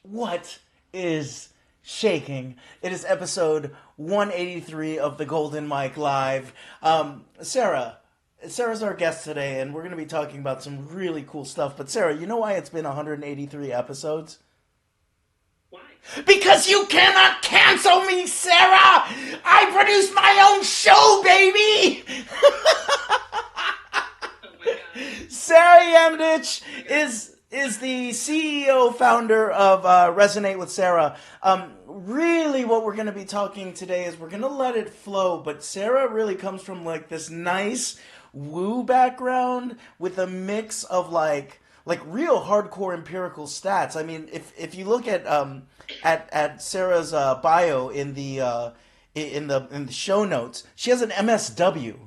What is shaking? It is episode 183 of the Golden Mike Live. Sarah's our guest today, and we're going to be talking about some really cool stuff. But Sarah, you know why it's been 183 episodes? Why? Because you cannot cancel me, Sarah! I produce my own show, baby! Oh my god. Sara Yamtich is the CEO, founder of Resonate with Sarah. Really, what we're going to be talking today is we're going to let it flow, but Sarah really comes from like this nice woo background with a mix of like real hardcore empirical stats. I mean, if you look at Sarah's bio in the show notes, she has an MSW.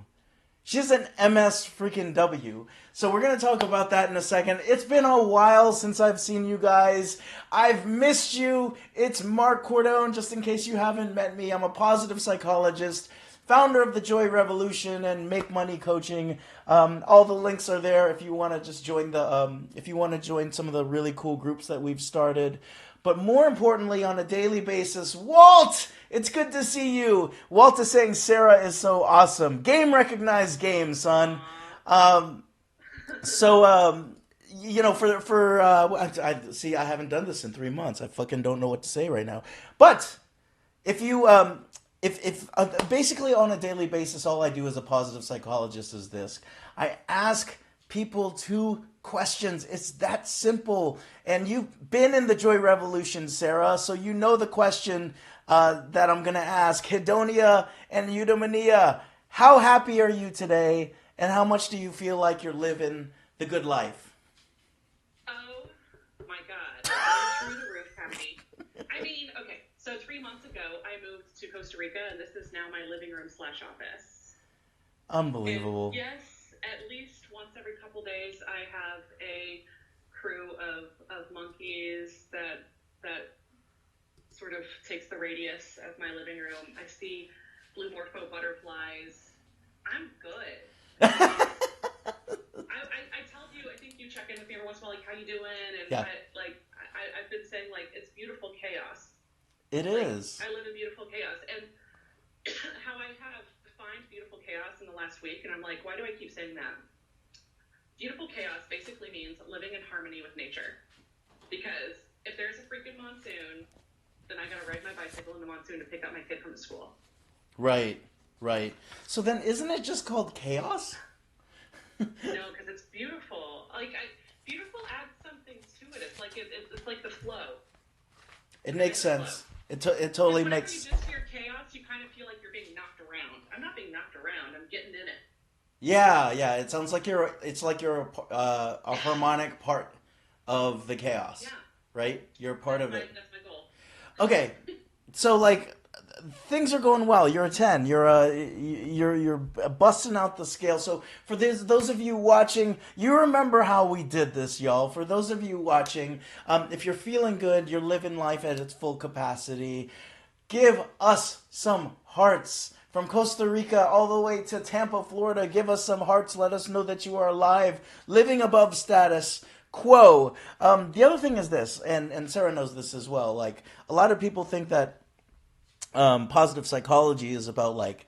She's an MS freaking W. So we're going to talk about that in a second. It's been a while since I've seen you guys. I've missed you. It's Marc Cordon, just in case you haven't met me. I'm a positive psychologist, founder of the Joy Revolution and Make Money Coaching. All the links are there if you want to just join if you want to join some of the really cool groups that we've started. But more importantly, on a daily basis, Walt, it's good to see you. Walt is saying Sarah is so awesome. Game recognized game, son. You know, I see, I haven't done this in 3 months. I fucking don't know what to say right now. But if you, if basically on a daily basis, all I do as a positive psychologist is this: I ask people two questions. It's that simple. And you've been in the Joy Revolution, Sarah, so you know the question that I'm going to ask. Hedonia and Eudaimonia, how happy are you today? And how much do you feel like you're living the good life? Oh my god. I'm through the roof happy. I mean, okay, so 3 months ago I moved to Costa Rica and this is now my living room / office. Unbelievable. And yes, at least once every couple days I have a crew of monkeys that sort of takes the radius of my living room. I see blue morpho butterflies. I'm good. I tell you, I think you check in with me every once in a while, like, how you doing? And Yeah. I've been saying, like, it's beautiful chaos. It is. I live in beautiful chaos. And how I have defined beautiful chaos in the last week, and I'm like, why do I keep saying that? Beautiful chaos basically means living in harmony with nature. Because if there's a freaking monsoon, then I gotta ride my bicycle in the monsoon to pick up my kid from school. Right. So then isn't it just called chaos? No, because it's beautiful. Beautiful adds something to it. It's like it's like the flow. It makes sense. It totally makes. Whenever you just hear chaos, you kind of feel like you're being knocked around. I'm not being knocked around. I'm getting in it. Yeah. It sounds like you're a harmonic part of the chaos. Yeah. Right? You're a part of it. That's my goal. Okay. So like things are going well. You're a 10. You're busting out the scale. So for those of you watching, you remember how we did this, y'all. For those of you watching, if you're feeling good, you're living life at its full capacity, give us some hearts. From Costa Rica all the way to Tampa, Florida, give us some hearts. Let us know that you are alive, living above status quo. The other thing is this, and Sarah knows this as well. Like, a lot of people think that positive psychology is about like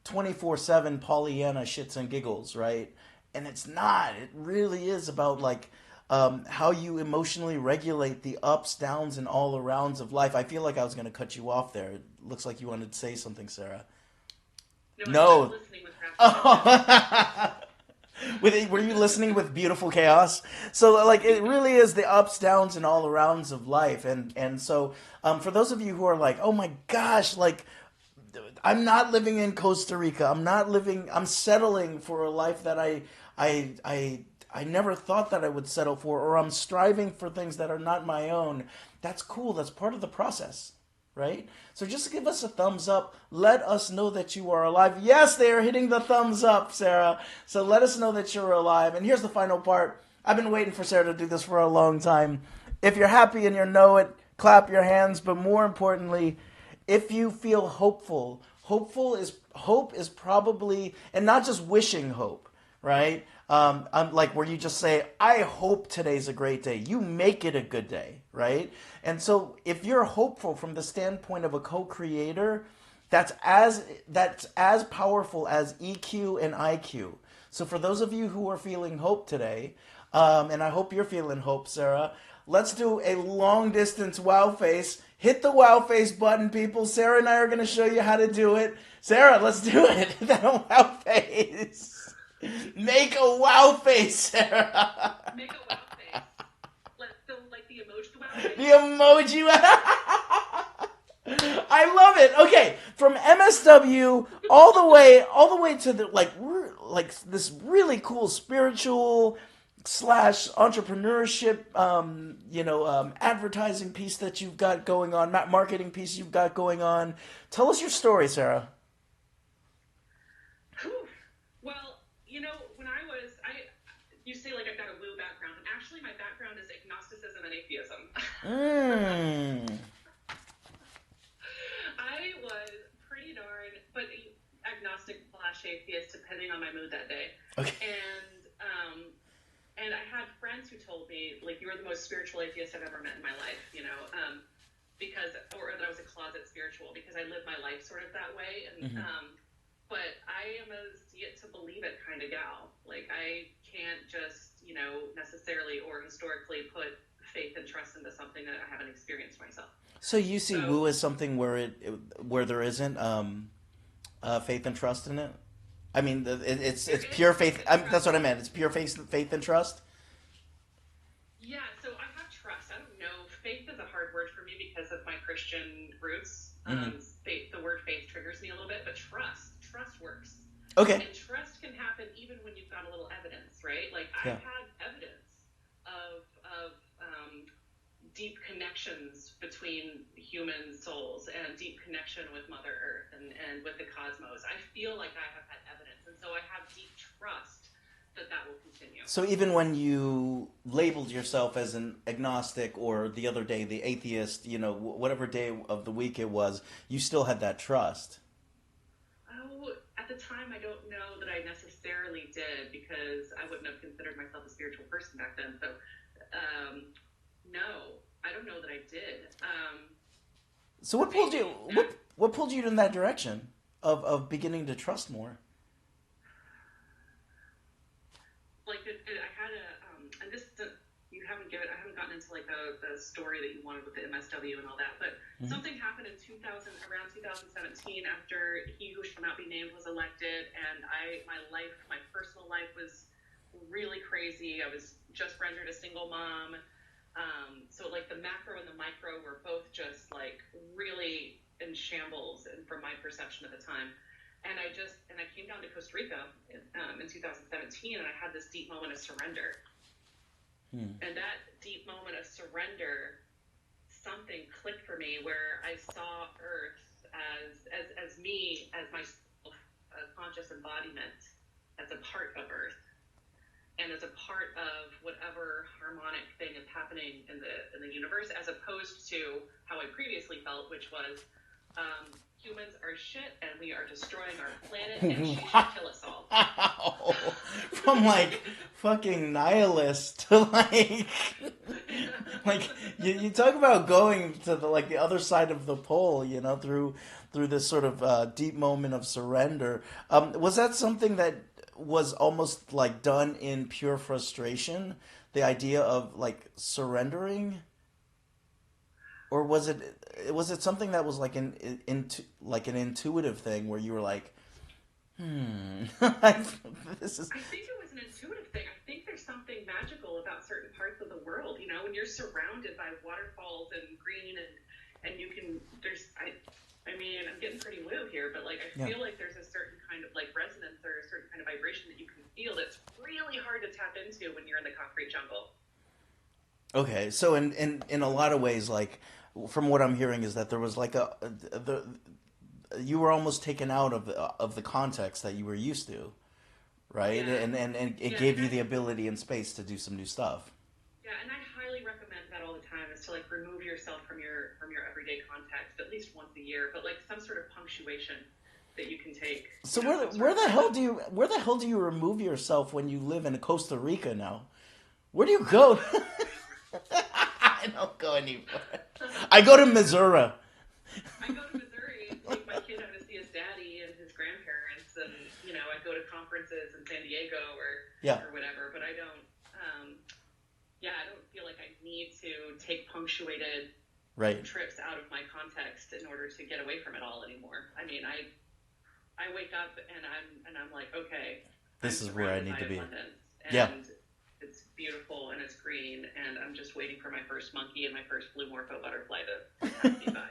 24/7 Pollyanna shits and giggles, right? And it's not. It really is about like how you emotionally regulate the ups, downs, and all arounds of life. I feel like I was going to cut you off there. It looks like you wanted to say something, Sarah. No. I'm listening with rapture. Were you listening with beautiful chaos? So like it really is the ups, downs, and all arounds of life, and so for those of you who are like, oh my gosh, like I'm not living in Costa Rica. I'm settling for a life that I never thought that I would settle for, or I'm striving for things that are not my own. That's cool. That's part of the process. Right? So just give us a thumbs up. Let us know that you are alive. Yes, they are hitting the thumbs up, Sarah. So let us know that you're alive. And here's the final part. I've been waiting for Sarah to do this for a long time. If you're happy and you know it, clap your hands. But more importantly, if you feel hopeful, hope is probably, and not just wishing hope, right? Like where you just say, I hope today's a great day. You make it a good day, right? And so if you're hopeful from the standpoint of a co-creator, that's as powerful as EQ and IQ. So for those of you who are feeling hope today, and I hope you're feeling hope, Sarah, let's do a long distance wow face. Hit the wow face button, people. Sarah and I are going to show you how to do it. Sarah, let's do it. That wow face. Make a wow face, Sarah. Make a wow face. Let's do like the emoji wow face. The emoji. I love it. Okay, from MSW all the way to the like this really cool spiritual slash entrepreneurship, advertising piece that you've got going on, marketing piece you've got going on. Tell us your story, Sarah. Whew. Well, when you say like I've got a woo background, and actually my background is agnosticism and atheism. I was pretty darn, but agnostic slash atheist, depending on my mood that day. Okay. And I had friends who told me, like, you were the most spiritual atheist I've ever met in my life, or that I was a closet spiritual, because I live my life sort of that way. And, but I am a see it to believe it kind of gal. Like, I can't just, necessarily or historically put faith and trust into something that I haven't experienced myself. So you see woo as something where there isn't faith and trust in it? I mean, it's pure faith. That's what I meant. It's pure faith and trust. Yeah, so I have trust. I don't know. Faith is a hard word for me because of my Christian roots. Faith, the word faith triggers me a little bit, but trust works. Okay. And trust can happen even when you've got a little evidence, right? Like I've had evidence of deep connections between human souls and deep connection with Mother Earth and with the cosmos. I feel like I have had evidence, and so I have deep trust that will continue. So even when you labeled yourself as an agnostic, or the other day the atheist, whatever day of the week it was, you still had that trust. Oh, at the time, I don't know that I necessarily did, because I wouldn't have considered myself a spiritual person back then. So, no, I don't know that I did. So what pulled you? What pulled you in that direction of beginning to trust more? Like I had and this I haven't gotten into like the story that you wanted with the MSW and all that, but something happened in around 2017 after He Who Shall Not Be Named was elected, and my personal life was really crazy. I was just rendered a single mom. So like the macro and the micro were both just like really in shambles, and from my perception at the time. And I came down to Costa Rica in 2017, and I had this deep moment of surrender. And that deep moment of surrender, something clicked for me where I saw Earth as me, as my conscious embodiment, as a part of Earth, and as a part of whatever harmonic thing is happening in the universe, as opposed to how I previously felt, which was humans are shit and we are destroying our planet and she should kill us all. Wow. From like fucking nihilist to like you talk about going to the other side of the pole, through this sort of deep moment of surrender. Was that something that was almost like done in pure frustration? The idea of like surrendering? Or was it something that was like an intuitive thing where you were like, this is. I think it was an intuitive thing. I think there's something magical about certain parts of the world. When you're surrounded by waterfalls and green and you can. I'm getting pretty woo here, but like I feel like there's a certain kind of like resonance or a certain kind of vibration that you can feel that's really hard to tap into when you're in the concrete jungle. Okay, so in a lot of ways, like from what I'm hearing, is that there was like you were almost taken out of the context that you were used to, right? Yeah. And it gave you the ability and space to do some new stuff. Yeah, and I highly recommend that all the time, is to like remove yourself from your everyday context at least once a year, but like some sort of punctuation that you can take. So Some sort of where the hell do you remove yourself when you live in Costa Rica now? Where do you go? I don't go anywhere. I go to Missouri. I go to Missouri and take my kid out to see his daddy and his grandparents, and I go to conferences in San Diego Yeah. or whatever. But I don't. I don't feel like I need to take punctuated Right. trips out of my context in order to get away from it all anymore. I mean, I wake up and I'm like, okay, This is where I need to be. Abundance, and Yeah. it's beautiful and it's green, and I'm just waiting for my first monkey and my first blue morpho butterfly to pass me by.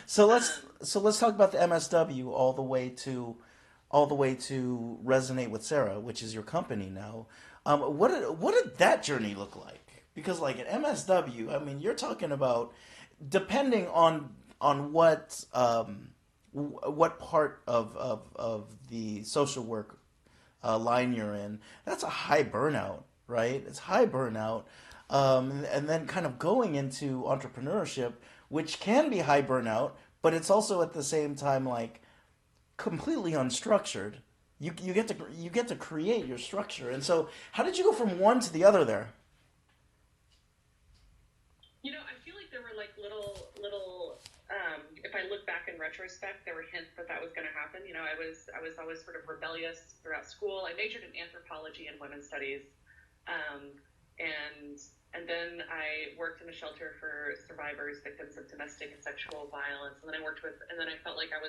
So let's talk about the MSW all the way to Resonate with Sarah, which is your company now. What did that journey look like? Because like at MSW, I mean, you're talking about, depending on what part of the social work line you're in, that's a high burnout, right? It's high burnout, and then kind of going into entrepreneurship, which can be high burnout, but it's also at the same time like completely unstructured. You get to create your structure, and so how did you go from one to the other there? I feel like there were like little. If I look back in retrospect, there were hints that was going to happen. I was always sort of rebellious throughout school. I majored in anthropology and women's studies, and then I worked in a shelter for survivors, victims of domestic and sexual violence. And then I felt like I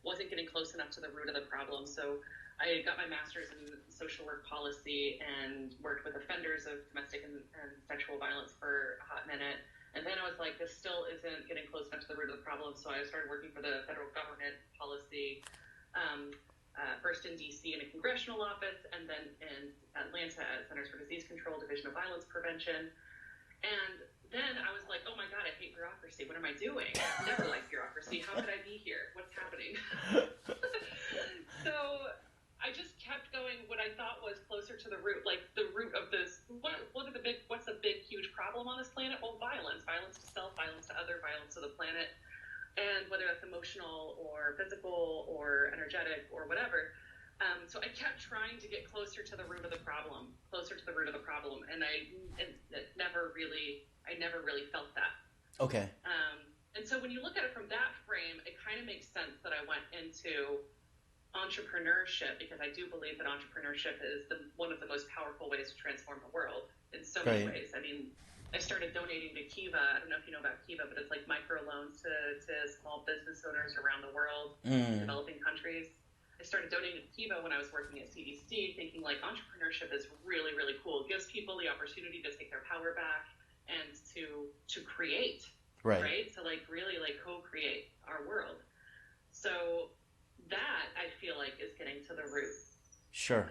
wasn't getting close enough to the root of the problem. So I got my master's in social work policy and worked with offenders of domestic and sexual violence for a hot minute. And then I was like, this still isn't getting close enough to the root of the problem. So I started working for the federal government policy, first in DC in a congressional office, and then in Atlanta at Centers for Disease Control, Division of Violence Prevention. And then I was like, oh my God, I hate bureaucracy. What am I doing? I never liked bureaucracy. How could I be here? What's happening? So I just kept going what I thought was closer to the root, like the root of this. What's a big, huge problem on this planet? Well, violence to self, violence to other, violence to the planet. And whether that's emotional or physical or energetic or whatever. So I kept trying to get closer to the root of the problem, and I never really felt that. Okay. And so when you look at it from that frame, it kind of makes sense that I went into entrepreneurship, because I do believe that entrepreneurship is one of the most powerful ways to transform the world in so many ways. I mean, I started donating to Kiva. I don't know if you know about Kiva, but it's like microloans to small business owners around the world, developing countries. I started donating to Kiva when I was working at CDC, thinking like entrepreneurship is really, really cool. It gives people the opportunity to take their power back and to create, right? So like really like co-create our world. So that I feel like is getting to the root. Sure.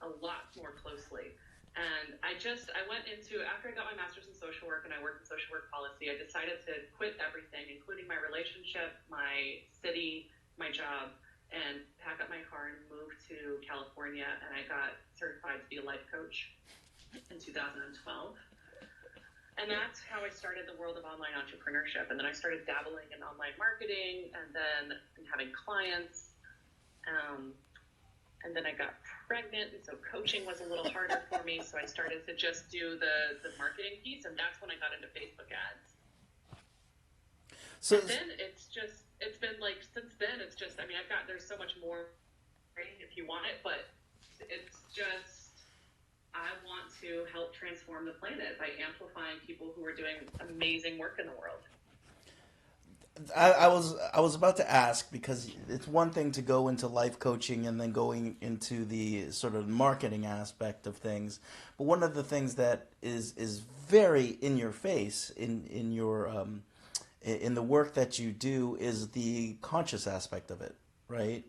A lot more closely. And I went into, after I got my master's in social work and I worked in social work policy, I decided to quit everything, including my relationship, my city, my job, and pack up my car and move to California. And I got certified to be a life coach in 2012. And that's how I started the world of online entrepreneurship. And then I started dabbling in online marketing and then having clients. And then I got pregnant, and so coaching was a little harder for me. So I started to just do the marketing piece, and that's when I got into Facebook ads. So and then it's been like, since then, it's just, I mean, there's so much more if you want it, but it's just, I want to help transform the planet by amplifying people who are doing amazing work in the world. I was about to ask, because it's one thing to go into life coaching and then going into the sort of marketing aspect of things, but one of the things that is very in your face in your in the work that you do is the conscious aspect of it, right?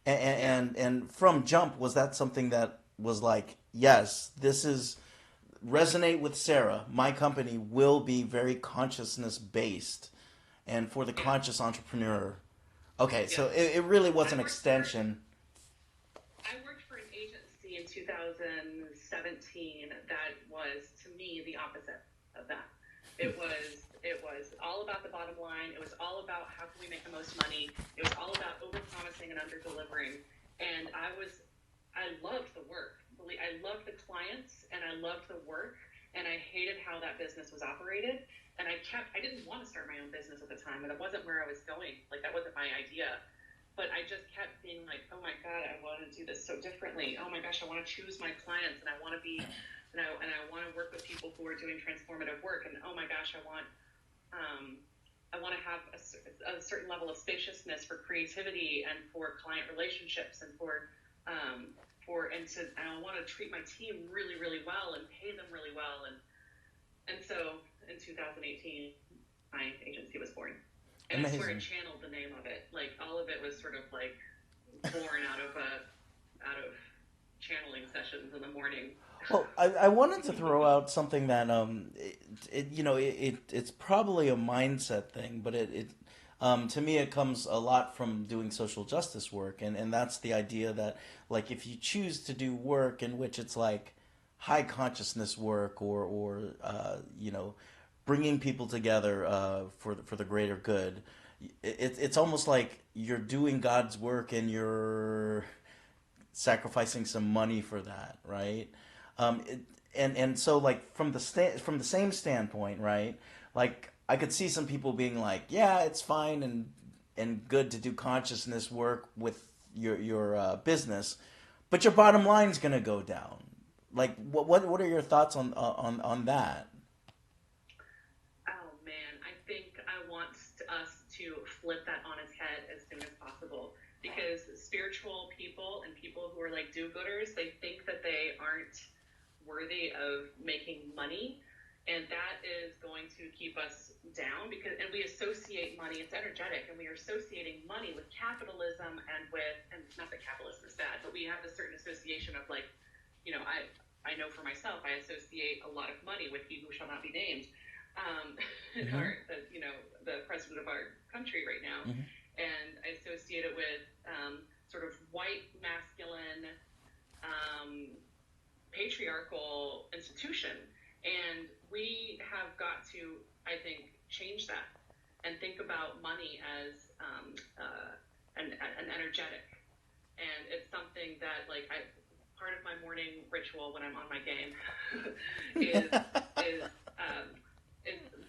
And from jump, was that something that was like, yes, this is Resonate with Sarah, my company will be very consciousness based. And for the conscious entrepreneur. Okay, so it really was an extension. I worked for an agency in 2017 that was, to me, the opposite of that. It was all all about the bottom line. It was all about how can we make the most money. It was all about over-promising and under-delivering. And I loved the work. I loved the clients and I loved the work, and I hated how that business was operated. And I didn't want to start my own business at the time, and it wasn't where I was going. Like, that wasn't my idea. But I just kept being like, oh my God, I want to do this so differently. Oh my gosh, I want to choose my clients, and I want to be, and I want to work with people who are doing transformative work. And oh my gosh, I want to have a certain level of spaciousness for creativity and for client relationships and and I want to treat my team really, really well and pay them really well. And so in 2018, my agency was born. And Amazing. I sort of channeled the name of it. Like, all of it was sort of like born out of channeling sessions in the morning. Well, I wanted to throw out something that it's probably a mindset thing, but to me it comes a lot from doing social justice work, and that's the idea that, like, if you choose to do work in which it's like high consciousness work or bringing people together for the greater good, it's almost like you're doing God's work and you're sacrificing some money for that, right? And so, like, from the same standpoint, right? Like, I could see some people being like, yeah, it's fine and good to do consciousness work with your business, but your bottom line's gonna go down. Like, what are your thoughts on that? Oh man, I think I want us to flip that on its head as soon as possible, because spiritual people and people who are like do-gooders, they think that they aren't worthy of making money, and that is going to keep us down, and we associate money, it's energetic, and we are associating money with capitalism and not that capitalism is bad, but we have a certain association of, like, I know for myself, I associate a lot of money with he who shall not be named, the president of our country right now. Mm-hmm. And I associate it with sort of white, masculine, patriarchal institution. And we have got to, I think, change that and think about money as an energetic. And it's something that, like, part of my morning ritual when I'm on my game is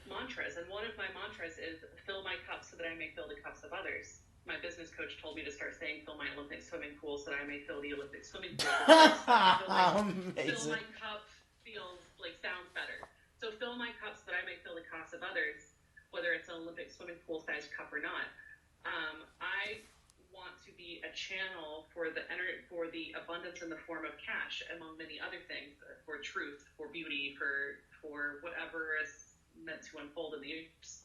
mantras. And one of my mantras is fill my cup so that I may fill the cups of others. My business coach told me to start saying fill my Olympic swimming pool so that I may fill the Olympic swimming pool. Fill my cup sounds better. So fill my cup so that I may fill the cups of others, whether it's an Olympic swimming pool sized cup or not. I want to be a channel for the abundance in the form of cash, among many other things, for truth, for beauty, for whatever is meant to unfold in the universe.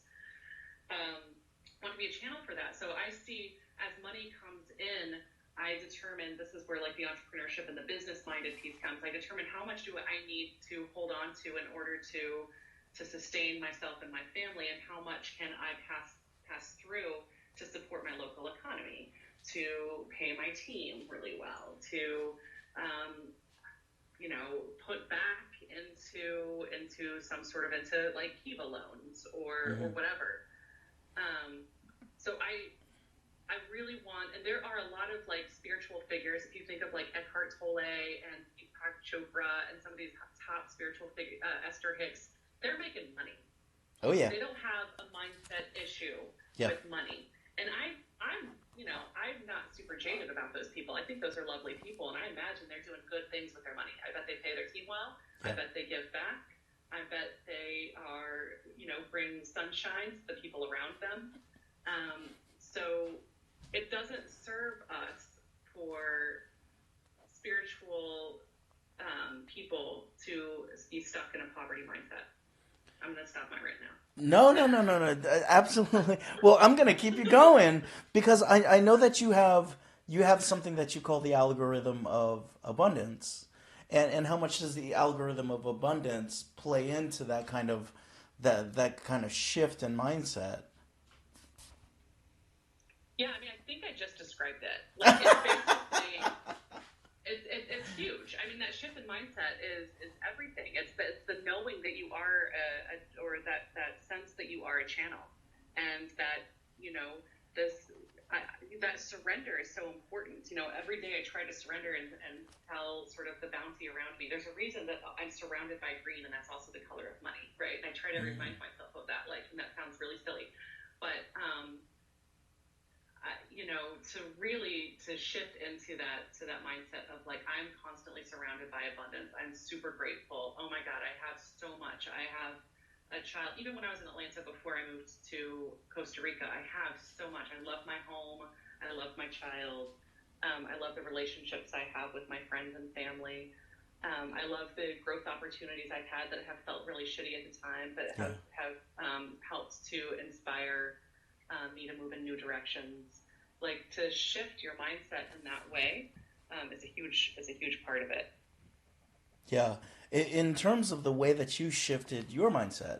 Want to be a channel for that. So I see, as money comes in, I determine, this is where, like, the entrepreneurship and the business-minded piece comes. I determine how much do I need to hold on to in order to sustain myself and my family, and how much can I pass through to support my local economy, to pay my team really well, to put back into some sort of like Kiva loans or whatever. So I really want, and there are a lot of, like, spiritual figures. If you think of, like, Eckhart Tolle and Deepak Chopra and some of these top spiritual figures, Esther Hicks, they're making money. Oh yeah. They don't have a mindset issue with money. And I'm not super jaded about those people. I think those are lovely people, and I imagine they're doing good things with their money. I bet they pay their team well. Yeah. I bet they give back. I bet they are, bring sunshine to the people around them. So it doesn't serve us for spiritual people to be stuck in a poverty mindset. I'm going to stop my right now. No. Absolutely. Well, I'm going to keep you going because I know that you have something that you call the algorithm of abundance. And how much does the algorithm of abundance play into that kind of shift in mindset? Yeah, I mean, I think I just described it. Like, it's basically, it's huge. I mean, that shift in mindset is everything. It's the knowing that you are, or that sense that you are are a channel, and that, this, that surrender is so important. Every day I try to surrender and tell sort of the bounty around me. There's a reason that I'm surrounded by green, and that's also the color of money, right? And I try to remind myself of that, and that sounds really silly, but, to shift into that mindset of I'm constantly surrounded by abundance. I'm super grateful. Oh my God, I have so much. I have a child. Even when I was in Atlanta before I moved to Costa Rica, I have so much. I love my home. I love my child. I love the relationships I have with my friends and family. I love the growth opportunities I've had that have felt really shitty at the time, but have helped to inspire me to move in new directions. To shift your mindset in that way is a huge part of it. Yeah. In terms of the way that you shifted your mindset,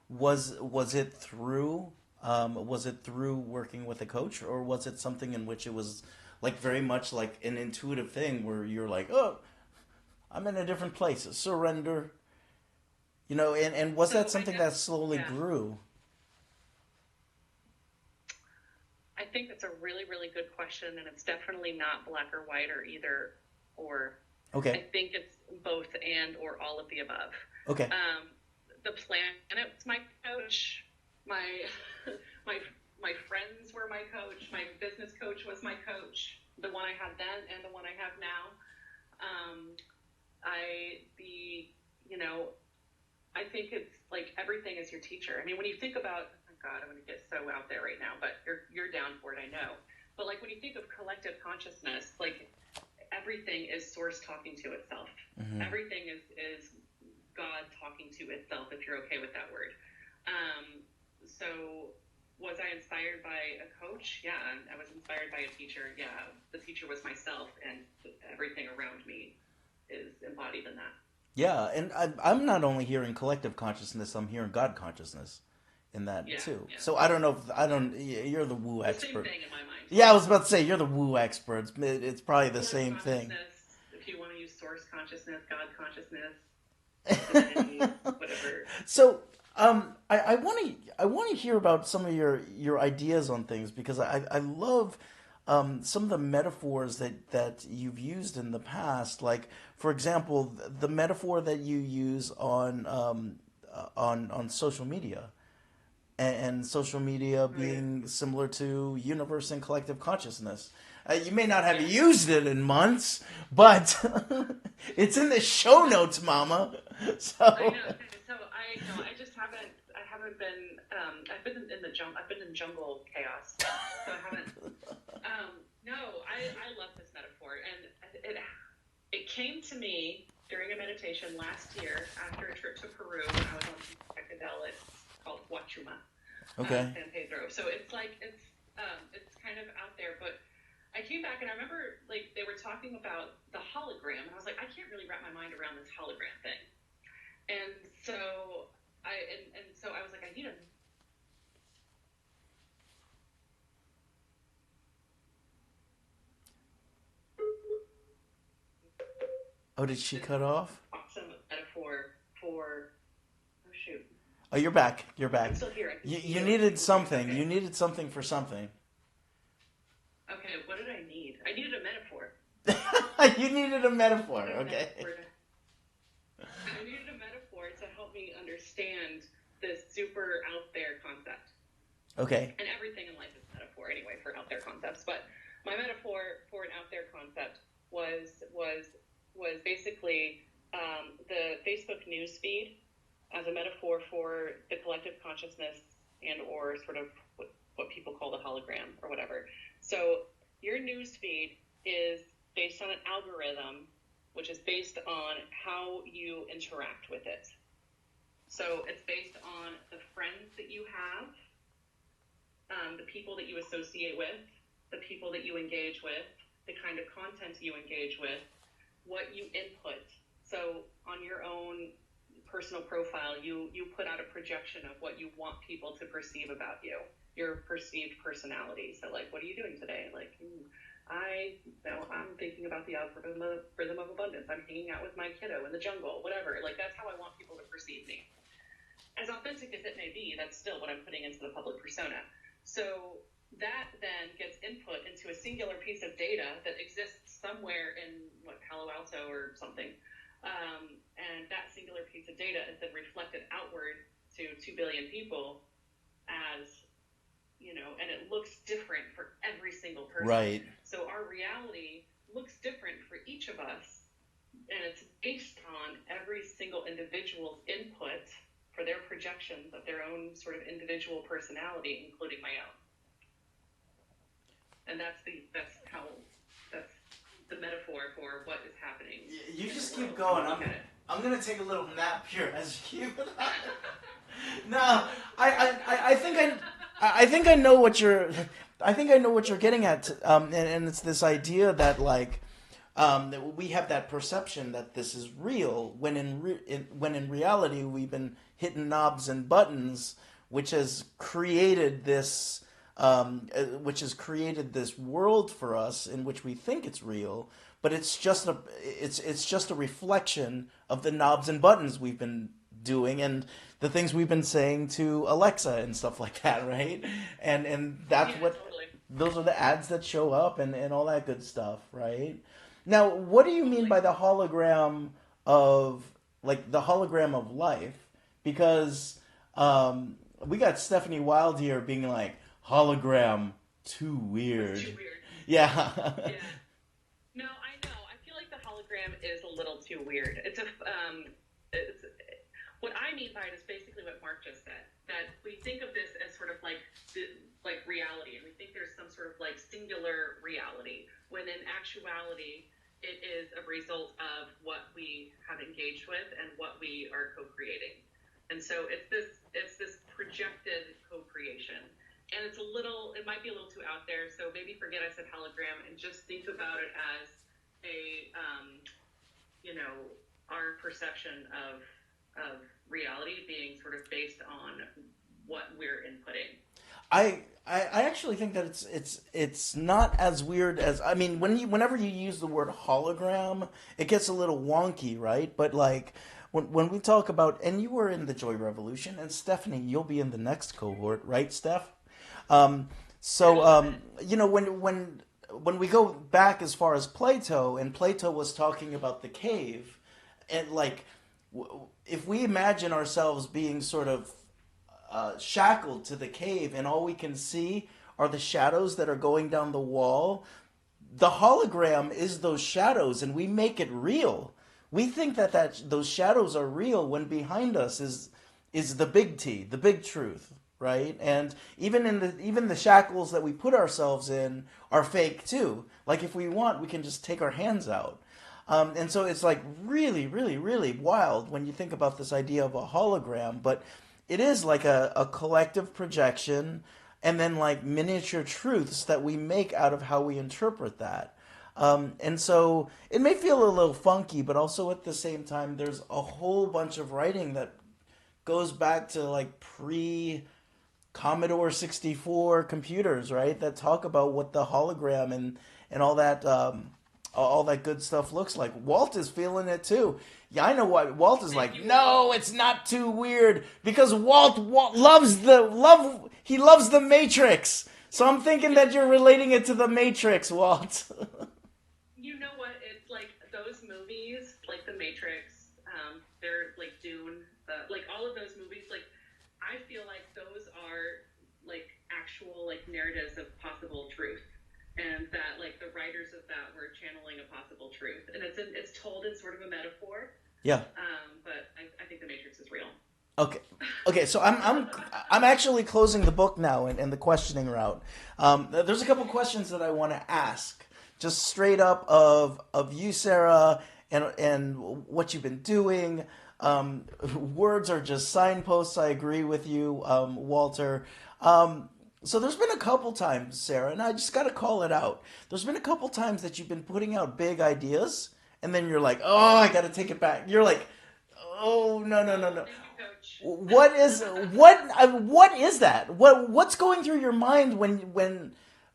was it through working with a coach, or was it something in which it was very much like an intuitive thing where you're like, oh, I'm in a different place, surrender, and was that something that slowly grew? I think that's a really, really good question, and it's definitely not black or white or either or. Okay. I think it's both and or all of the above. Okay. The planet's my coach. My friends were my coach. My business coach was my coach. The one I had then and the one I have now. I think it's everything is your teacher. I mean, when you think about, oh God, I'm going to get so out there right now, but you're down for it, I know. But when you think of collective consciousness, everything is source talking to itself. Mm-hmm. Everything is God talking to itself, if you're okay with that word. So was I inspired by a coach? Yeah, I was inspired by a teacher. Yeah, the teacher was myself, and everything around me is embodied in that. Yeah, and I'm not only hearing collective consciousness, I'm hearing God consciousness in that too. Yeah. So I don't know if you're the woo expert. Same thing in my mind. Yeah, I was about to say you're the woo expert. It's probably the same thing. If you want to use source consciousness, God consciousness, divinity, whatever. So I want to hear about some of your ideas on things, because I love some of the metaphors that you've used in the past. Like, for example, the metaphor that you use on social media, and social media being similar to universe and collective consciousness. You may not have used it in months, but it's in the show notes, Mama. So I know. So I just haven't. I haven't been. I've been in the jungle. I've been in jungle chaos. So I haven't. No, I love this metaphor, and it came to me during a meditation last year after a trip to Peru when I was on some psychedelics called Huachuma. Okay. San Pedro. So it's kind of out there, but I came back and I remember they were talking about the hologram, and I was like, I can't really wrap my mind around this hologram thing. And so I was like, I need a Oh, did she cut off? Awesome metaphor for. Oh shoot. Oh, you're back. You're back. I'm still here. You needed something. Okay. You needed something for something. Okay, what did I need? I needed a metaphor. You needed a metaphor. Okay. I needed a metaphor to help me understand this super out there concept. Okay. And everything in life is a metaphor anyway for out there concepts. But my metaphor for an out there concept was basically the Facebook news feed as a metaphor for the collective consciousness and or sort of what people call the hologram or whatever. So your news feed is based on an algorithm, which is based on how you interact with it. So it's based on the friends that you have, the people that you associate with, the people that you engage with, the kind of content you engage with, what you input. So on your own personal profile, you put out a projection of what you want people to perceive about you, your perceived personality. So what are you doing today? I'm thinking about the algorithm of abundance. I'm hanging out with my kiddo in the jungle, whatever. That's how I want people to perceive me. As authentic as it may be, that's still what I'm putting into the public persona. So that then gets input into a singular piece of data that exists somewhere in Palo Alto or something. And that singular piece of data is then reflected outward to 2 billion people as, and it looks different for every single person. Right. So our reality looks different for each of us, and it's based on every single individual's input for their projections of their own sort of individual personality, including my own. And that's the metaphor for what is happening. You just keep going. I'm gonna take a little nap here as you. No, I think I know what you're. I think I know what you're getting at, and it's this idea that that we have that perception that this is real when in reality we've been hitting knobs and buttons, which has created this world for us in which we think it's real, but it's just a reflection of the knobs and buttons we've been doing and the things we've been saying to Alexa and stuff like that, right? And that's what totally. Those are the ads that show up and all that good stuff, right? Now, what do you mean by the hologram of life? Because we got Stephanie Wild here being like, hologram, too weird. Too weird. Yeah. Yeah. No, I know. I feel like the hologram is a little too weird. It's what I mean by it is basically what Marc just said. That we think of this as sort of like reality, and we think there's some sort of like singular reality, when in actuality it is a result of what we have engaged with and what we are co-creating. And so it's this projected co-creation. And it might be a little too out there, so maybe forget I said hologram and just think about it as our perception of reality being sort of based on what we're inputting. I actually think that it's not as weird as, I mean, whenever you use the word hologram, it gets a little wonky, right? But when we talk about, and you were in the Joy Revolution, and Stephanie, you'll be in the next cohort, right, Steph? When we go back as far as Plato, and Plato was talking about the cave, and if we imagine ourselves being sort of shackled to the cave, and all we can see are the shadows that are going down the wall, the hologram is those shadows, and we make it real. We think that those shadows are real when behind us is the big T, the big truth. Right, and even the shackles that we put ourselves in are fake too. Like if we want, we can just take our hands out, and so it's like really, really, really wild when you think about this idea of a hologram. But it is like a collective projection, and then like miniature truths that we make out of how we interpret that. And so it may feel a little funky, but also at the same time, there's a whole bunch of writing that goes back to like Commodore 64 computers, right? That talk about what the hologram and all that good stuff looks like. Walt is feeling it too. Yeah, I know what Walt is like. No, it's not too weird because Walt loves he loves the Matrix. So I'm thinking that you're relating it to the Matrix, Walt. You know what? It's like those movies, like the Matrix. They're like Dune, like all of those movies, like. I feel like those are like actual like narratives of possible truth, and that like the writers of that were channeling a possible truth, and it's told in sort of a metaphor. Yeah. But I think the Matrix is real. Okay. So I'm actually closing the book now in the questioning route. There's a couple questions that I want to ask, just straight up of you, Sara, and what you've been doing. Words are just signposts. I agree with you, Walter. So there's been a couple times, Sara, and I just got to call it out. There's been a couple times that you've been putting out big ideas, and then you're like, oh, I got to take it back. You're like, oh, no. Thank you, Coach. What is that? What's going through your mind when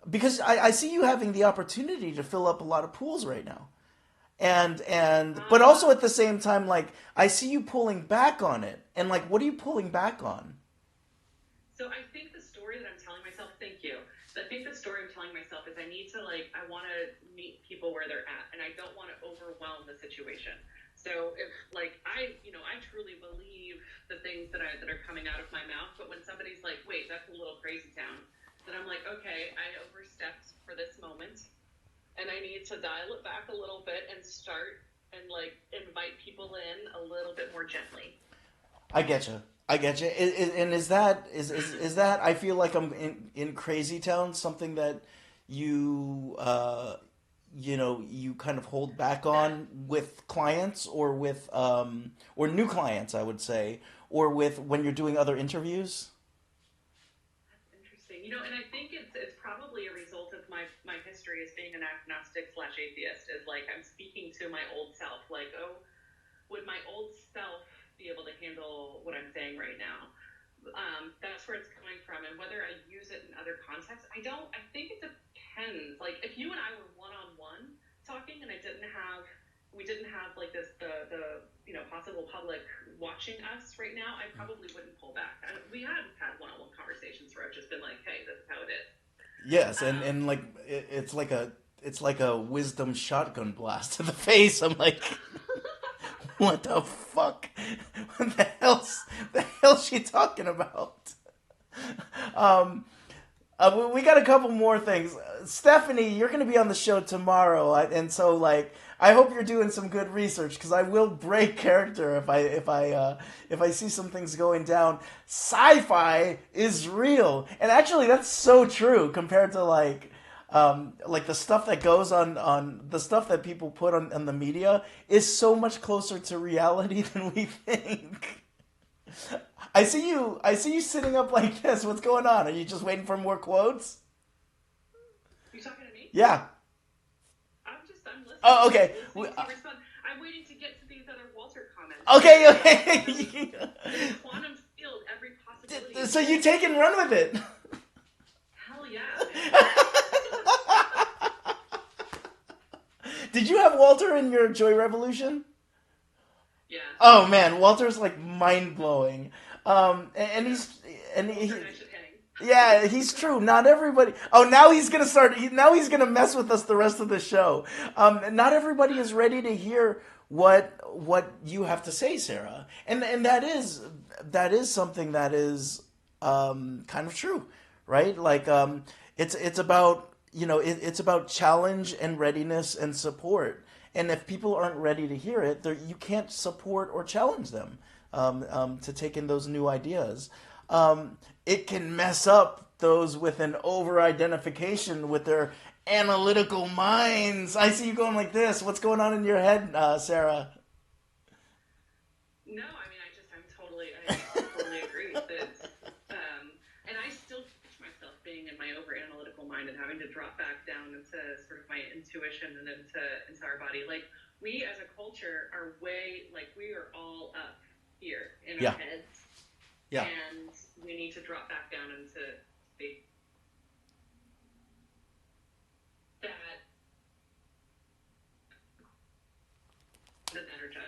because I see you having the opportunity to fill up a lot of pools right now. But also at the same time, like I see you pulling back on it, and like, what are you pulling back on? So I think the story that I'm telling myself, thank you. I think the story I'm telling myself is I need to I want to meet people where they're at, and I don't want to overwhelm the situation. So if I truly believe the things that are coming out of my mouth, but when somebody's like, wait, that's a little crazy town, then I'm like, okay, I overstepped for this moment, and I need to dial it back a little bit and start and invite people in a little bit more gently. I get you. I get you. And is that I feel like I'm in Crazy Town something that you you kind of hold back on with clients or with or new clients, I would say, or with when you're doing other interviews. That's interesting. And I think it's probably a result of my history as being an agnostic/atheist. Is I'm speaking to my old self. Oh, would my old self be able to handle what I'm saying right now? That's where it's coming from, and whether I use it in other contexts, I don't. I think it depends. If you and I were one-on-one talking, and we didn't have the possible public watching us right now, I probably wouldn't pull back. We had one-on-one conversations where I've just been like, "Hey, this is how it is." Yes, and it's like a wisdom shotgun blast to the face. I'm like, what the fuck? What the hell's she talking about? Um, we got a couple more things. Stephanie, you're going to be on the show tomorrow, and so I hope you're doing some good research because I will break character if I see some things going down. Sci-fi is real, and actually that's so true compared to the stuff that goes on the stuff that people put on the media is so much closer to reality than we think. I see you sitting up like this. What's going on? Are you just waiting for more quotes? You talking to me? Yeah. I'm listening. Oh, okay. I'm waiting to get to these other Walter comments. Okay. In quantum field, every possibility. So you take and run with it. Hell yeah. Did you have Walter in your Joy Revolution? Yeah. Oh man, Walter's mind blowing. And yeah, he's true. Not everybody. Oh, now he's gonna start. Now he's gonna mess with us the rest of the show. Not everybody is ready to hear what you have to say, Sarah, and that is something that is kind of true, right? It's about it's about challenge and readiness and support. And if people aren't ready to hear it, you can't support or challenge them to take in those new ideas. It can mess up those with an over-identification with their analytical minds. I see you going like this. What's going on in your head, Sarah? No, I totally agree. And I still catch myself being in my over-analytical mind and having to drop back down into sort of my intuition and into our body. We as a culture are we are all up here in our heads. Yeah. And we need to drop back down into that an energy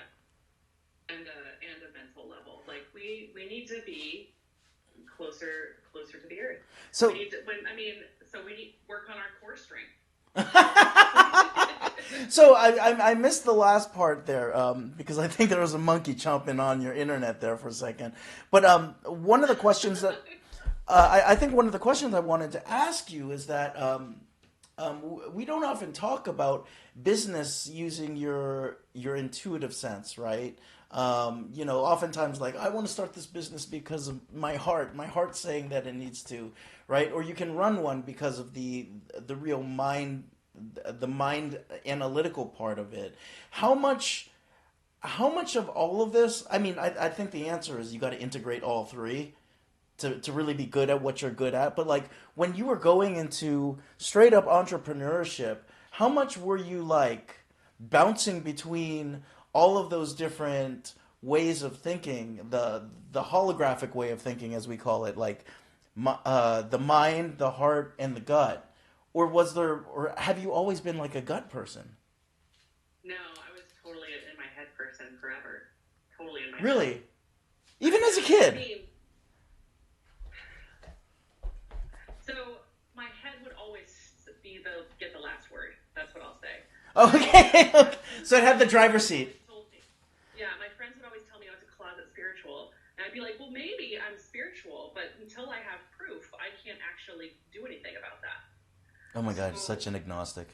and a mental level. We need to be closer to the earth. So we need to work on our core strength. So I missed the last part there because I think there was a monkey chomping on your internet there for a second. But one of the questions that I think one of the questions I wanted to ask you is that we don't often talk about business using your intuitive sense, right? Oftentimes I want to start this business because of my heart's saying that it needs to, right? Or you can run one because of the real mind, the mind analytical part of it. How much of all of this? I mean, I think the answer is you got to integrate all three to really be good at what you're good at. But when you were going into straight up entrepreneurship, how much were you bouncing between all of those different ways of thinking, the holographic way of thinking, as we call it, the mind, the heart, and the gut? Or have you always been a gut person? No, I was totally in my head person forever. Totally in my Really? head. Even as a kid? Okay. So it had the driver's seat. Told me. Yeah, my friends would always tell me I was a closet spiritual. And I'd be like, well, maybe I'm spiritual, but until I have proof, I can't actually do anything about that. Oh my god, So, such an agnostic.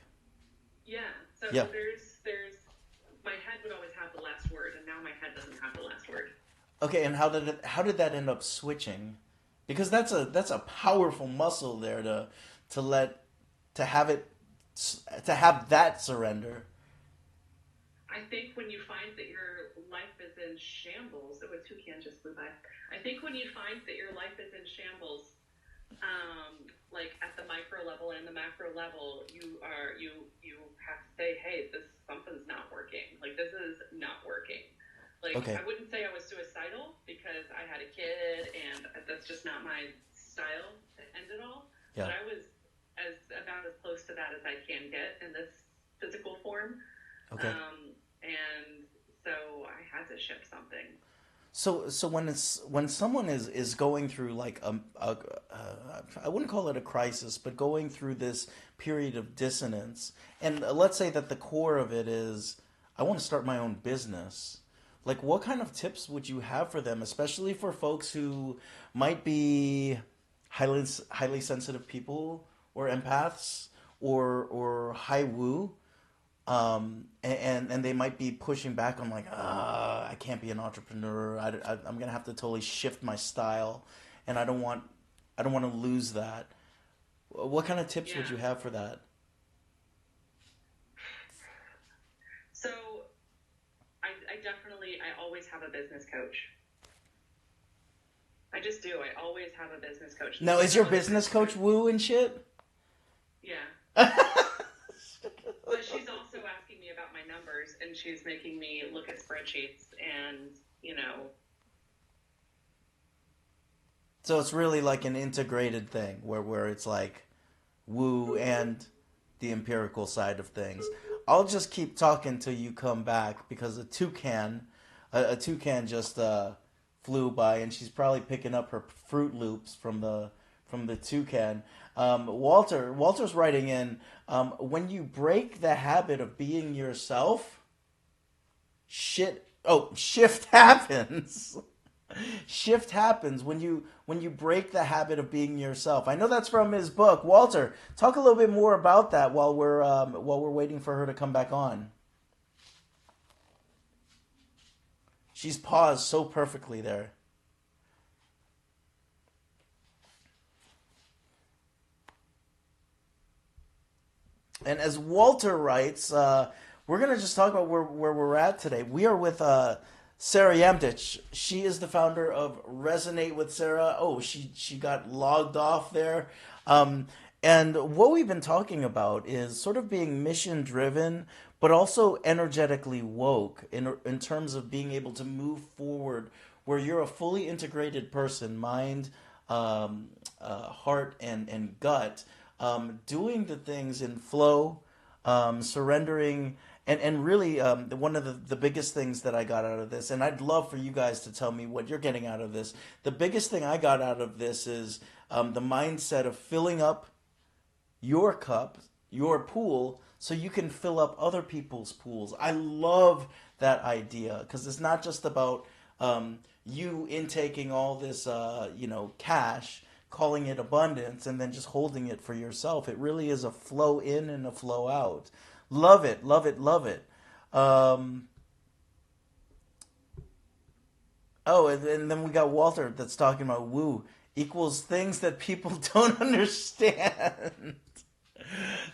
yeah. So Yeah. my head would always have the last word, and now my head doesn't have the last word. Okay, and how did that end up switching? Because that's a powerful muscle there to let to have it to have that surrender. I think when you find that your life is in shambles, oh, a toucan just flew by. I think when you find that your life is in shambles, like at the micro level and the macro level, you have to say, hey, this something's not working. Like this is not working. Like Okay. I wouldn't say I was suicidal because I had a kid and that's just not my style to end it all. Yeah. But I was about as close to that as I can get in this physical form. Okay. And so I had to shift something. So when someone is going through like I wouldn't call it a crisis, but going through this period of dissonance, and let's say that the core of it is I want to start my own business. Like, what kind of tips would you have for them, especially for folks who might be highly sensitive people or empaths or high woo, and they might be pushing back on like, I can't be an entrepreneur. I'm gonna have to totally shift my style, and I don't want to lose that. What kind of tips would Yeah. you have for that? So I always have a business coach. I just do. I always have a business coach. Now, I is your have a business business coach coach. woo and shit? Yeah. But she's also asking me about my numbers and she's making me look at spreadsheets and, So it's really like an integrated thing where it's like woo and the empirical side of things. I'll just keep talking till you come back because a toucan just flew by and she's probably picking up her Fruit Loops from the toucan. Walter's writing in when you break the habit of being yourself, shift happens. Shift happens when you break the habit of being yourself. I know that's from his book. Walter, talk a little bit more about that while we're waiting for her to come back on. She's paused so perfectly there. And as Walter writes, we're going to just talk about where we're at today. We are with Sara Yamtich. She is the founder of Resonate with Sarah. Oh, she got logged off there. Um, and what we've been talking about is sort of being mission driven, but also energetically woke in terms of being able to move forward where you're a fully integrated person, mind, heart, and gut, doing the things in flow, surrendering, and really one of the biggest things that I got out of this, and I'd love for you guys to tell me what you're getting out of this. The biggest thing I got out of this is the mindset of filling up your cup, your pool, so you can fill up other people's pools. I love that idea because it's not just about you intaking all this, cash, calling it abundance, and then just holding it for yourself. It really is a flow in and a flow out. Love it, love it, love it. Um, oh, and then we got Walter that's talking about woo equals things that people don't understand.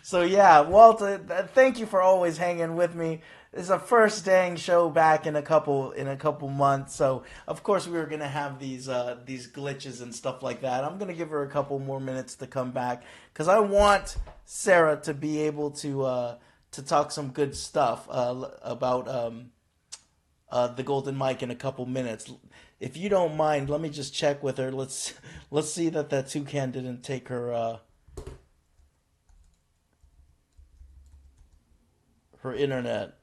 So yeah, Walter, thank you for always hanging with me. This is a first dang show back in a couple months. So of course we were gonna have these glitches and stuff like that. I'm gonna give her a couple more minutes to come back because I want Sarah to be able to talk some good stuff about the Golden Mike in a couple minutes. If you don't mind, let me just check with her. Let's see that toucan didn't take her internet.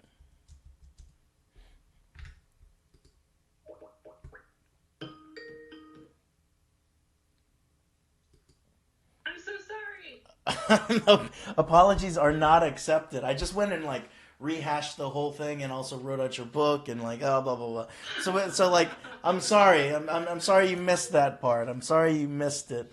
I'm so sorry. No, apologies are not accepted. I just went and like rehashed the whole thing and also wrote out your book and like oh blah blah blah. So like I'm sorry, I'm sorry you missed that part. I'm sorry you missed it.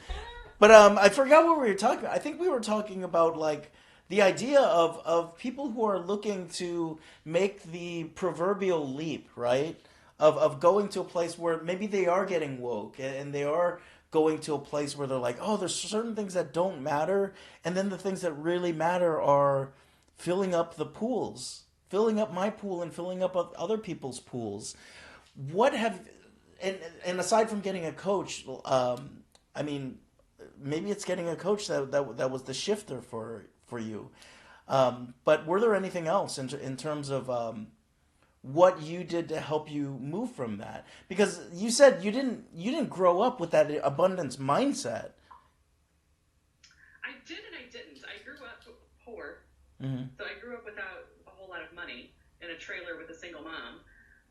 But I forgot what we were talking about. I think we were talking about like the idea of people who are looking to make the proverbial leap, right? Of going to a place where maybe they are getting woke and they are going to a place where they're like, oh, there's certain things that don't matter, and then the things that really matter are filling up the pools, filling up my pool and filling up other people's pools. What have and aside from getting a coach, I mean, maybe it's getting a coach that was the shifter for you. But were there anything else in terms of what you did to help you move from that? Because you said you didn't grow up with that abundance mindset. I did and I didn't. I grew up poor, Mm-hmm. so I grew up without a whole lot of money in a trailer with a single mom.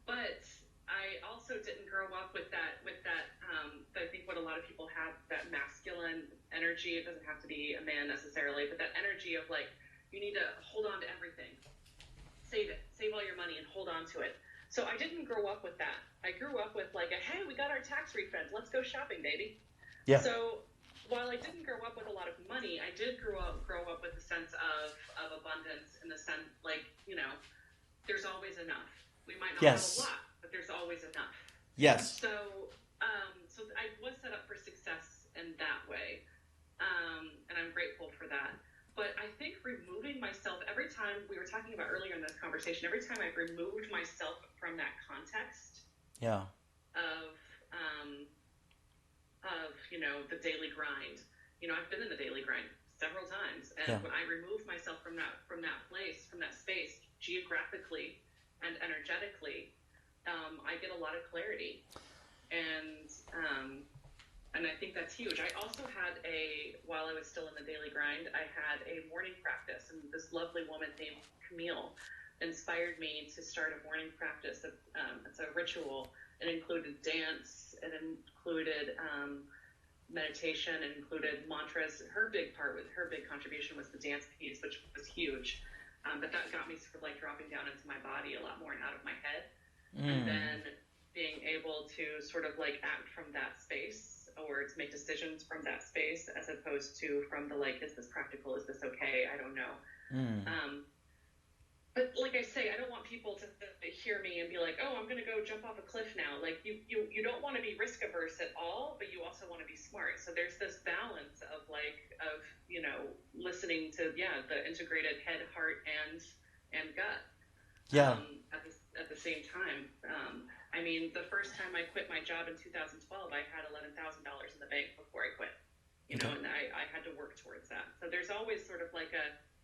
But I also didn't grow up with that I think what a lot of people have, that masculine energy. It doesn't have to be a man necessarily, but that energy of like you need to hold on to everything, save it, save all your money and hold on to it. So I didn't grow up with that. I grew up with like a, hey, we got our tax refund, let's go shopping, baby. Yeah. So while I didn't grow up with a lot of money, I did grow up with a sense of abundance, in the sense like, there's always enough. We might not Yes. have a lot, but there's always enough. Yes. So I was set up for success in that way, and I'm grateful for that. But I think removing myself, every time we were talking about earlier in this conversation, every time I removed myself from that context Yeah. of the daily grind. I've been in the daily grind several times, and Yeah. when I remove myself from that place, from that space, geographically and energetically, I get a lot of clarity, and I think that's huge. I also had while I was still in the daily grind, I had a morning practice, and this lovely woman named Camille inspired me to start a morning practice. It's a ritual. It included dance. It included meditation. It included mantras. Her big contribution was the dance piece, which was huge. But that got me sort of like dropping down into my body a lot more and out of my head. And then being able to sort of like act from that space, or to make decisions from that space, as opposed to from the like, is this practical? Is this okay? I don't know. But like I say, I don't want people to hear me and be like, oh, I'm going to go jump off a cliff now. Like you don't want to be risk averse at all, but you also want to be smart. So there's this balance of listening to, the integrated head, heart, and gut. Yeah. At the same time. I mean, the first time I quit my job in 2012, I had $11,000 in the bank before I quit, and I had to work towards that. So there's always sort of like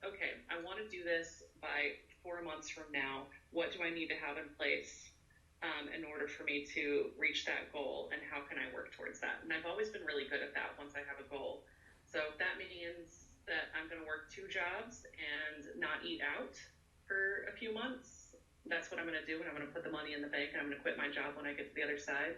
okay, I want to do this by 4 months from now. What do I need to have in place in order for me to reach that goal, and how can I work towards that? And I've always been really good at that once I have a goal. So if that means that I'm going to work 2 jobs and not eat out for a few months, that's what I'm going to do, and I'm going to put the money in the bank, and I'm going to quit my job when I get to the other side.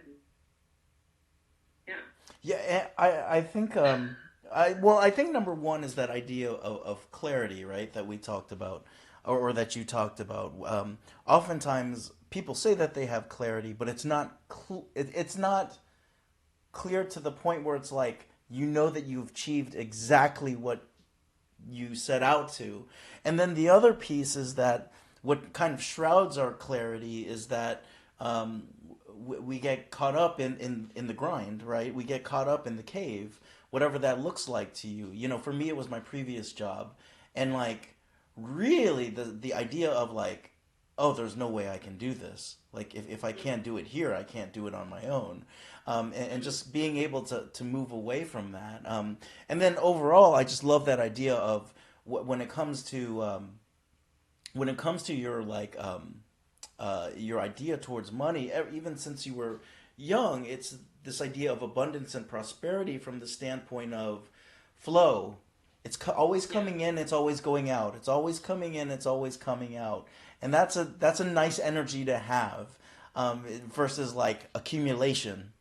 Yeah. Yeah, I think I think number one is that idea of clarity, right? That we talked about, or that you talked about. Oftentimes, people say that they have clarity, but it's not it's not clear to the point where it's like that you've achieved exactly what you set out to. And then the other piece is that what kind of shrouds our clarity is that we get caught up in the grind, right? We get caught up in the cave, whatever that looks like to you. For me, it was my previous job. And like, really, the idea of like, oh, there's no way I can do this. Like, if I can't do it here, I can't do it on my own. And just being able to move away from that. And then overall, I just love that idea of when it comes to your like your idea towards money, even since you were young, it's this idea of abundance and prosperity from the standpoint of flow. It's always coming in, it's always going out. It's always coming in, it's always coming out, and that's a nice energy to have, versus like accumulation,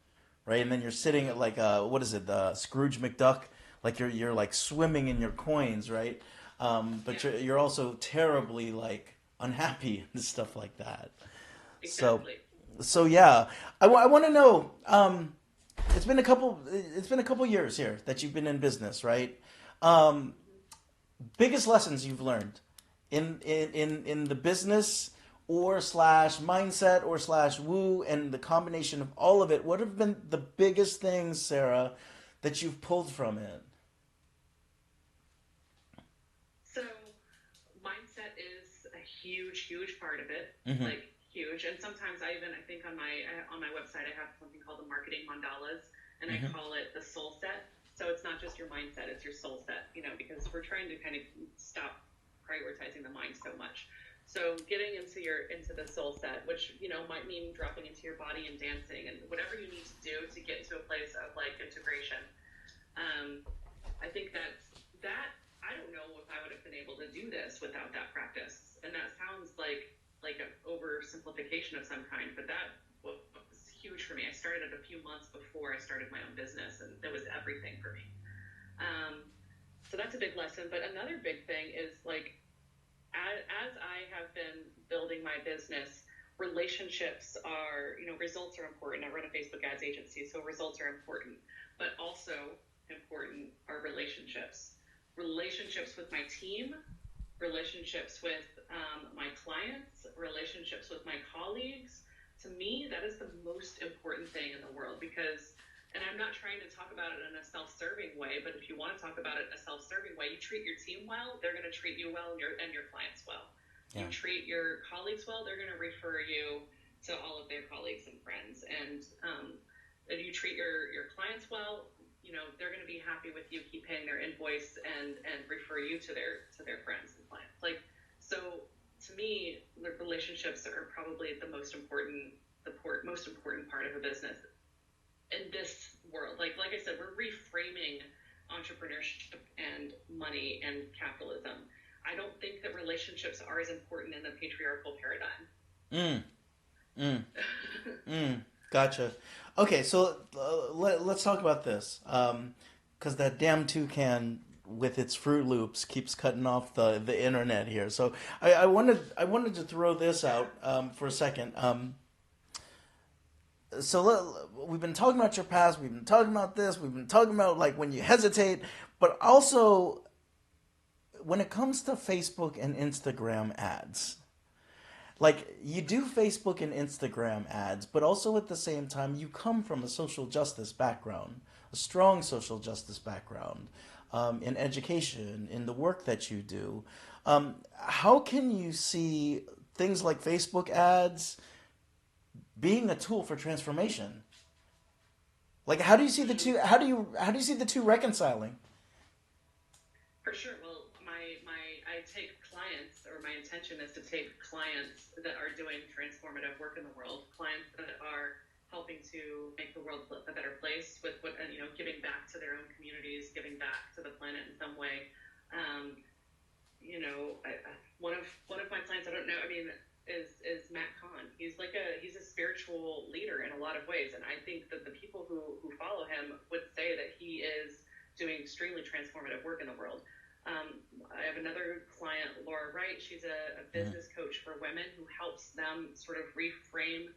right? And then you're sitting at like what is it, Scrooge McDuck, like you're like swimming in your coins, right? But you're also terribly like unhappy and stuff like that. So, Exactly. so yeah, I want to know. It's been a couple years here that you've been in business, right? Um, Biggest lessons you've learned in the business or slash mindset or slash woo and the combination of all of it. What have been the biggest things, Sarah, that you've pulled from it? So mindset is a huge, huge part of it, Mm-hmm. like huge. And sometimes I think on my website I have something called the marketing mandalas, and I Mm-hmm. call it the soul set. So it's not just your mindset; it's your soul set. Because we're trying to kind of stop prioritizing the mind so much. So getting into the soul set, which might mean dropping into your body and dancing and whatever you need to do to get to a place of like integration. Um, I think that I don't know if I would have been able to do this without that practice. And that sounds like an oversimplification of some kind, but that was huge for me. I started it a few months before I started my own business, and that was everything for me. Um, so that's a big lesson. But another big thing is like as I have been building my business, relationships are, results are important. I run a Facebook ads agency, so results are important, but also important are relationships. Relationships with my team, relationships with my clients, relationships with my colleagues. To me, that is the most important thing in the world because, and I'm not trying to talk about it in a self-serving way, but if you want to talk about it in a self-serving way, you treat your team well, they're going to treat you well, and your clients well. Yeah. You treat your colleagues well, they're going to refer you to all of their colleagues and friends. And if you treat your clients well, they're going to be happy with you, keep paying their invoice, and refer you to their friends and clients. Like, so to me, the relationships are probably the most important part of a business in this world. Like I said, we're reframing entrepreneurship and money and capitalism. I don't think that relationships are as important in the patriarchal paradigm. Mm, mm, Gotcha. Okay, so let's talk about this. Because that damn toucan with its Fruit Loops keeps cutting off the internet here. So I wanted to throw this out for a second. We've been talking about your past. We've been talking about this. We've been talking about like when you hesitate, but also when it comes to Facebook and Instagram ads. Like you do Facebook and Instagram ads, but also at the same time you come from a social justice background, a strong social justice background, in education, in the work that you do. How can you see things like Facebook ads being a tool for transformation? Like, how do you see the two? How do you see the two reconciling? For sure. Well, I take clients, or my intention is to take clients that are doing transformative work in the world, clients that are helping to make the world a better place with what, giving back to their own communities, giving back to the planet in some way. Um, one of my clients, I don't know, I mean, is Matt Kahn. He's a spiritual leader in a lot of ways, and I think that the people who follow him would say that he is doing extremely transformative work in the world. I have another client, Laura Wright. She's a Mm-hmm. business coach for women who helps them sort of reframe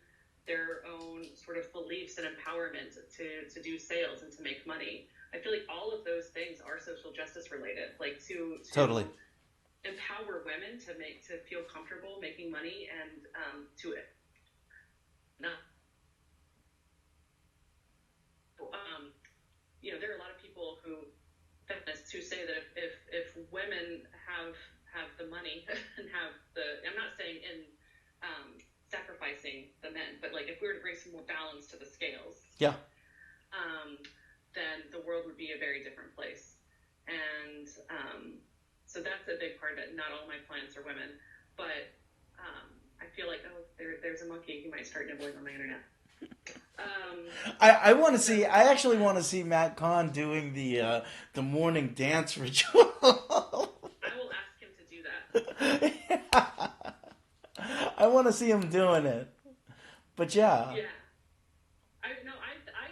their own sort of beliefs and empowerment to do sales and to make money. I feel like all of those things are social justice related, like Totally. to empower women to feel comfortable making money and to not there are a lot of people feminists who say that if women have the money and have the, I'm not saying in sacrificing the men, but like if we were to bring some more balance to the scales, Yeah. um, then the world would be a very different place. And so that's a big part of it. Not all my clients are women, but I feel like, there's a monkey. He might start nibbling on my internet. I want to So see. I actually want to see Matt Kahn doing the morning dance ritual. I will ask him to do that. I want to see him doing it. But yeah, Yeah. I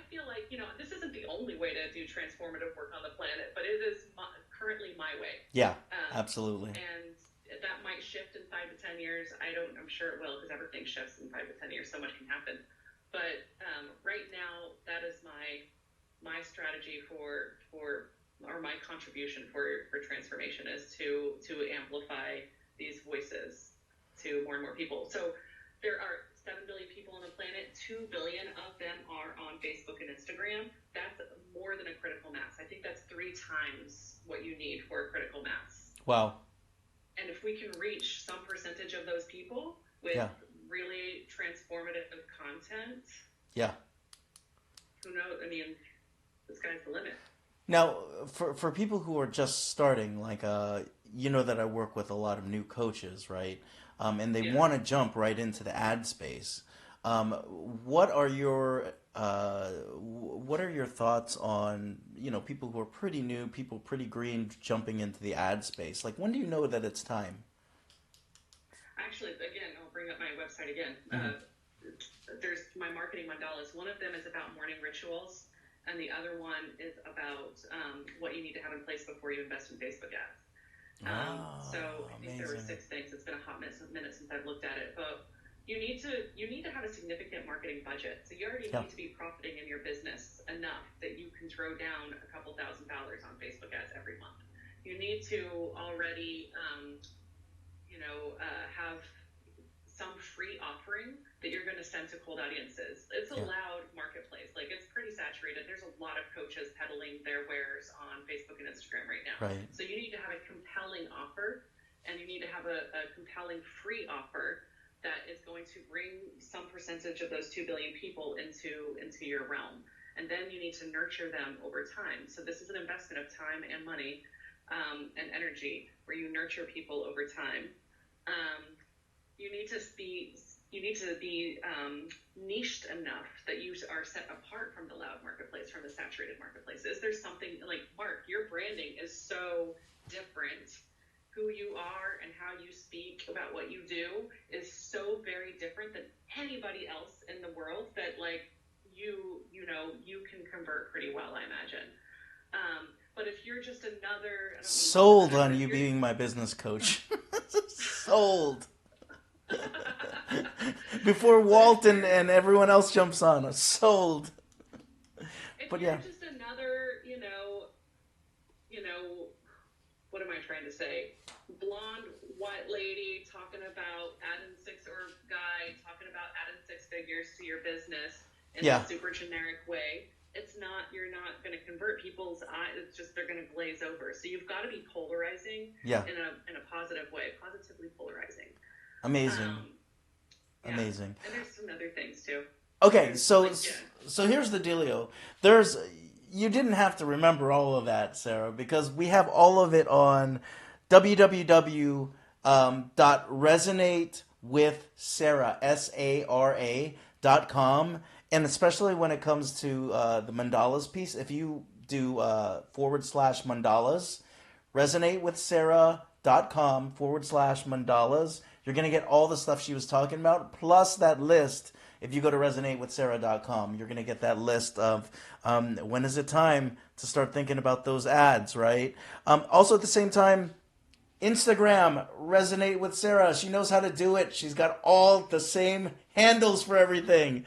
feel like, this isn't the only way to do transformative work on the planet, but it is currently my way. yeah, Um, absolutely. and that might shift in 5 to 10 years, I'm sure it will, because everything shifts in 5 to 10 years. So much can happen. But right now, that is my strategy or my contribution for transformation is to amplify these voices to more and more people. So there are 7 billion people on the planet. 2 billion of them are on Facebook and Instagram. That's more than a critical mass. I think that's 3 times what you need for a critical mass. Wow. And if we can reach some percentage of those people with really transformative content, who knows? I mean, the sky's the limit. Now, for people who are just starting, like, you know that I work with a lot of new coaches, right? And they want to jump right into the ad space. What are your thoughts on, people who are pretty new, people pretty green, jumping into the ad space? Like, when do you know that it's time? Actually, again, I'll bring up my website again. There's my marketing mandalas. One of them is about morning rituals, and the other one is about what you need to have in place before you invest in Facebook ads. So I think there were 6 things. It's been a hot minute since I've looked at it, but you need to have a significant marketing budget. So you already need to be profiting in your business enough that you can throw down a couple $1,000s on Facebook ads every month. You need to already, have some free offering that you're going to send to cold audiences. It's a loud marketplace. Like, it's pretty saturated. There's a lot of coaches peddling their wares on Facebook and Instagram right now. Right. So you need to have a compelling offer, and you need to have a compelling free offer that is going to bring some percentage of those 2 billion people into your realm. And then you need to nurture them over time. So this is an investment of time and money and energy, where you nurture people over time. You need to be niched enough that you are set apart from the loud marketplace, from the saturated marketplace. Is there something like, Marc, your branding is so different. Who you are and how you speak about what you do is so very different than anybody else in the world that, like, you can convert pretty well, I imagine. But if you're just another... Sold on you being my business coach. Sold. Before Walt and everyone else jumps on us. Sold. But you're just another, what am I trying to say? Blonde, white lady talking about adding guy talking about adding 6 figures to your business in a super generic way. You're not going to convert people's eyes. It's just, they're going to glaze over. So you've got to be polarizing in a positive way, positively polarizing. Amazing. Amazing. And there's some other things too. Okay, so here's the dealio. You didn't have to remember all of that, Sara, because we have all of it on www.resonatewithsara, SARA.com. And especially when it comes to the mandalas piece, if you do /mandalas, resonatewithsara.com/mandalas, you're going to get all the stuff she was talking about, plus that list. If you go to resonatewithsara.com, you're going to get that list of when is it time to start thinking about those ads, right? Also, at the same time, Instagram, Resonate with Sara. She knows how to do it. She's got all the same handles for everything.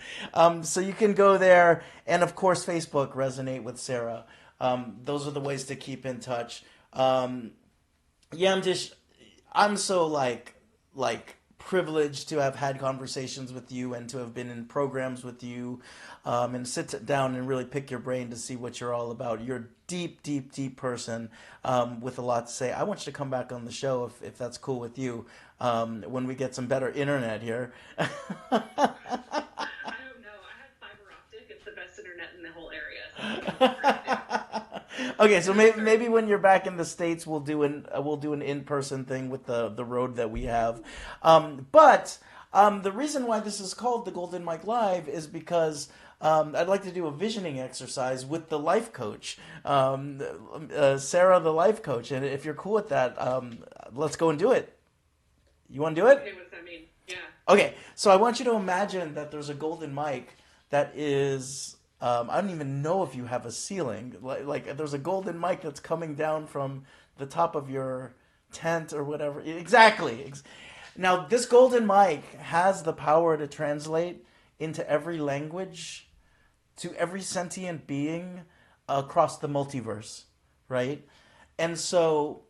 So you can go there. And, of course, Facebook, Resonate with Sara. Those are the ways to keep in touch. Yamtich, I'm so, like privileged to have had conversations with you and to have been in programs with you and sit down and really pick your brain to see what you're all about. You're a deep, deep, deep person with a lot to say. I want you to come back on the show if that's cool with you when we get some better internet here. I don't know. I have fiber optic. It's the best internet in the whole area. Okay, so maybe when you're back in the States, we'll do an in-person thing with the road that we have. But the reason why this is called the Golden Mike Live is because I'd like to do a visioning exercise with the life coach, Sara, the life coach. And if you're cool with that, let's go and do it. You want to do it? Okay, what does that mean? Yeah. Okay, so I want you to imagine that there's a golden mic that is... I don't even know if you have a ceiling. Like there's a golden mic that's coming down from the top of your tent or whatever. Exactly. Now, this golden mic has the power to translate into every language, to every sentient being across the multiverse, right? And so,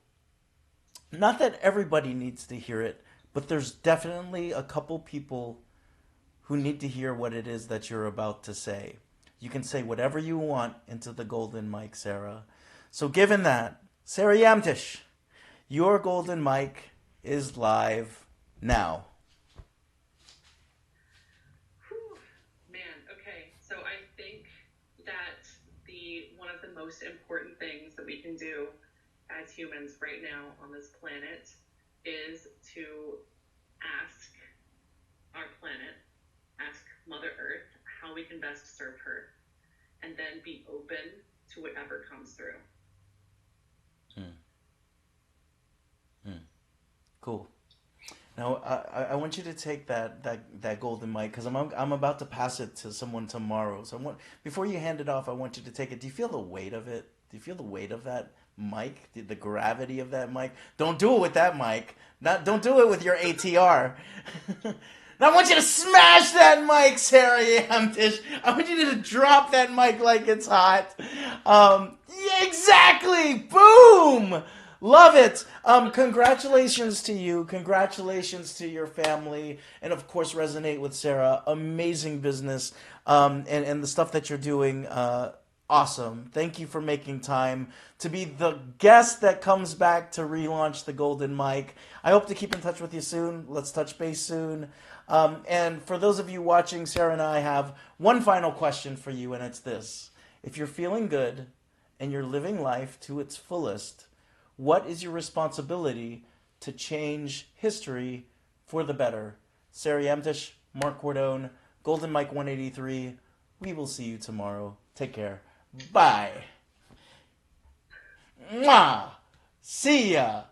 not that everybody needs to hear it, but there's definitely a couple people who need to hear what it is that you're about to say. You can say whatever you want into the golden mic, Sarah. So, given that, Sara Yamtich, your golden mic is live now. Whew. Man, okay. So I think that the one of the most important things that we can do as humans right now on this planet is to ask our planet, ask Mother Earth how we can best serve her, and then be open to whatever comes through. Cool. Now, I want you to take that golden mic because I'm about to pass it to someone tomorrow. So before you hand it off, I want you to take it. Do you feel the weight of it? Do you feel the weight of that mic? The gravity of that mic? Don't do it with that mic. Don't do it with your ATR. Now I want you to smash that mic, Sara Yamtich. I want you to drop that mic like it's hot. Yeah, exactly. Boom. Love it. Congratulations to you. Congratulations to your family. And of course, Resonate with Sara. Amazing business. And the stuff that you're doing. Awesome. Thank you for making time to be the guest that comes back to relaunch the Golden Mic. I hope to keep in touch with you soon. Let's touch base soon. And for those of you watching, Sara and I have one final question for you, and it's this. If you're feeling good and you're living life to its fullest, what is your responsibility to change history for the better? Sara Yamtich, Marc Cordon, Golden Mike 183. We will see you tomorrow. Take care. Bye. Mwah. See ya.